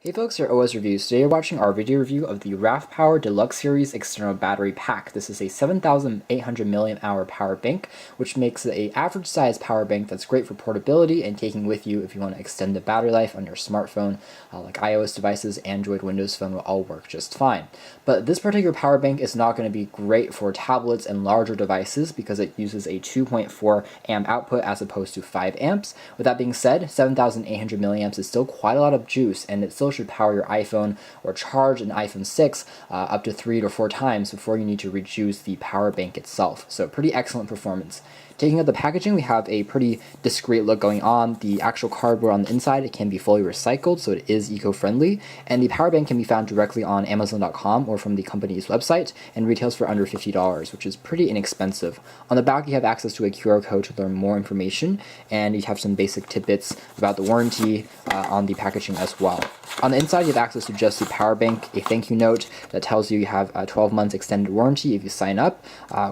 Hey folks, here OS Reviews. Today you're watching our video review of the RAVPower Deluxe Series External Battery Pack. This is a 7,800 mAh power bank, which makes it an average size power bank that's great for portability and taking with you if you want to extend the battery life on your smartphone. Like iOS devices, Android, Windows Phone will all work just fine. But this particular power bank is not going to be great for tablets and larger devices because it uses a 2.4 amp output as opposed to 5 amps. With that being said, 7,800 milliamps is still quite a lot of juice, and it still should power your iPhone or charge an iPhone 6 up to 3 to 4 times before you need to reduce the power bank itself. So pretty excellent performance. Taking out the packaging, we have a pretty discreet look going on. The actual cardboard on the inside, it can be fully recycled, so it is eco-friendly. And the power bank can be found directly on Amazon.com or from the company's website and retails for under $50, which is pretty inexpensive. On the back, you have access to a QR code to learn more information, and you have some basic tidbits about the warranty on the packaging as well. On the inside, you have access to just the power bank, a thank you note that tells you you have a 12 months extended warranty if you sign up,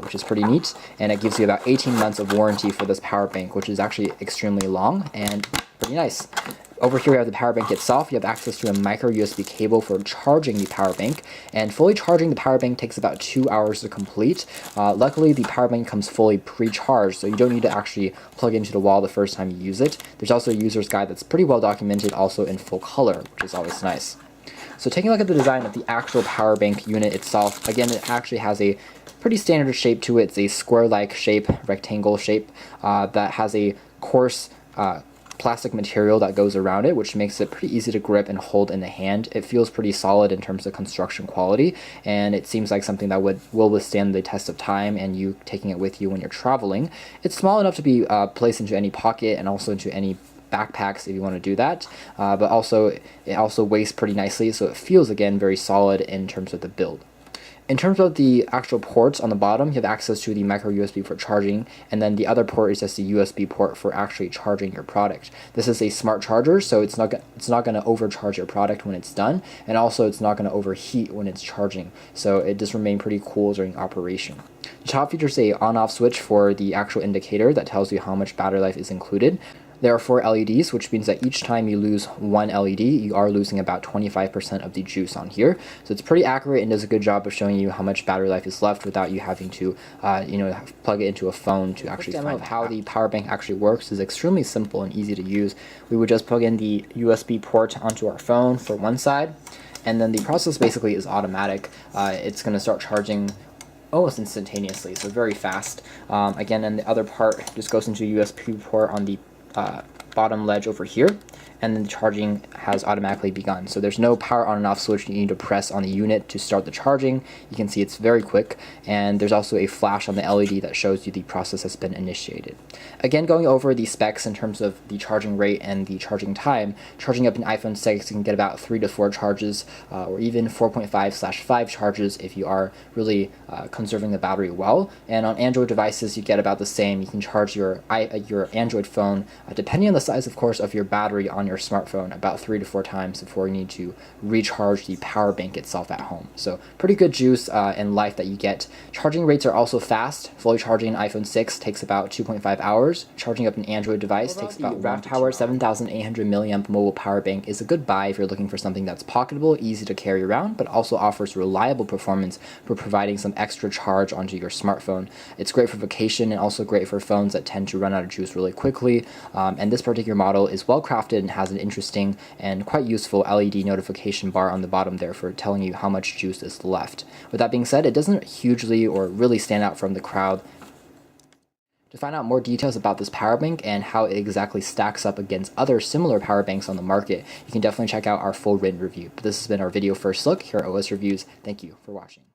which is pretty neat, and it gives you about 18 months of warranty for this power bank, which is actually extremely long and pretty nice. Over here we have the power bank itself. You have access to a micro USB cable for charging the power bank, and fully charging the power bank takes about 2 hours to complete. Luckily, the power bank comes fully pre-charged, so you don't need to actually plug into the wall the first time you use it. There's also a user's guide that's pretty well documented, also in full color, which is always nice. So taking a look at the design of the actual power bank unit itself, again, it actually has a pretty standard shape to it. It's a square-like shape, rectangle shape, that has a coarse plastic material that goes around it, which makes it pretty easy to grip and hold in the hand. It feels pretty solid in terms of construction quality, and it seems like something that will withstand the test of time and you taking it with you when you're traveling. It's small enough to be placed into any pocket and also into any backpacks if you want to do that, but it also weighs pretty nicely, so it feels, again, very solid in terms of the build. In terms of the actual ports on the bottom, you have access to the micro USB for charging, and then the other port is just the USB port for actually charging your product. This is a smart charger, so it's not going to overcharge your product when it's done, and also it's not going to overheat when it's charging, so it does remain pretty cool during operation. The top features a on-off switch for the actual indicator that tells you how much battery life is included. There are 4 LEDs, which means that each time you lose one LED, you are losing about 25% of the juice on here. So it's pretty accurate and does a good job of showing you how much battery life is left without you having to, plug it into a phone to actually find out. How the power bank actually works is extremely simple and easy to use. We would just plug in the USB port onto our phone for one side, and then the process basically is automatic. It's going to start charging almost instantaneously, so very fast. Again, and the other part just goes into a USB port on the bottom ledge over here, and then the charging has automatically begun. So there's no power on and off switch you need to press on the unit to start the charging. You can see it's very quick, and there's also a flash on the LED that shows you the process has been initiated. Again, going over the specs in terms of the charging rate and the charging time, charging up an iPhone 6 you can get about 3 to 4 charges, or even 4.5/5 charges if you are really conserving the battery well. And on Android devices you get about the same. You can charge your Android phone, depending on the size of course of your battery on your smartphone, about 3 to 4 times before you need to recharge the power bank itself at home. So pretty good juice and life that you get. Charging rates are also fast. Fully charging an iPhone 6 takes about 2.5 hours. Charging up an Android device takes about RAVPower 7,800 milliamp mobile power bank is a good buy if you're looking for something that's pocketable, easy to carry around, but also offers reliable performance for providing some extra charge onto your smartphone. It's great for vacation and also great for phones that tend to run out of juice really quickly. And this particular model is well crafted and has an interesting and quite useful LED notification bar on the bottom there for telling you how much juice is left. With that being said, it doesn't hugely or really stand out from the crowd. To find out more details about this power bank and how it exactly stacks up against other similar power banks on the market, you can definitely check out our full written review. But this has been our video first look here at OS Reviews. Thank you for watching.